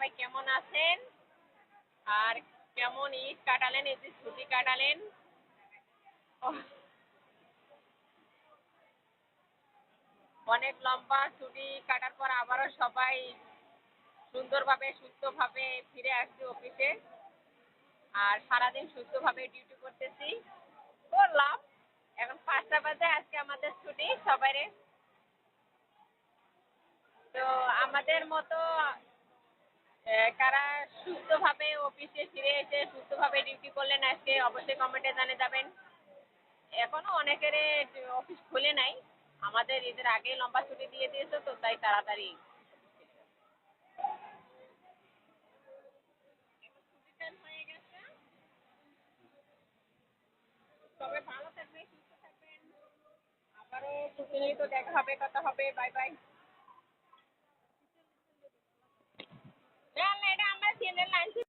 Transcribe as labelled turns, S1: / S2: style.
S1: সবাই কেমন আছেন? আর কেমন ঈদ কাটালেন, এই যে ছুটি কাটালেন? ওহ, অনেক লম্বা ছুটি কাটার পর আবারও সবাই সুন্দরভাবে সুস্থভাবে ফিরে আসছি অফিসে। আর সারাদিন সুস্থভাবে ডিউটি করতেছি, করলাম। এখন 5টা বাজে, আজকে আমাদের ছুটি সবাইরে। তো আমাদের মতো কারা সুস্থভাবে অফিসে ফিরে এসে সুস্থভাবে ডিউটি করলেন আজকে অবশ্যই কমেন্টে জানিয়ে যাবেন। এখনো অনেকের অফিস খুলে নাই, আমাদের ঈদের আগে লম্বা ছুটি দিয়ে দিয়েছে, তো তাই তাড়াতাড়ি ছুটির টাইম হয়ে গেছে। তবে ভালো থাকবেন, সুস্থ থাকবেন। আবারও প্রতিনিয়ত দেখা হবে, কথা হবে। Bye bye.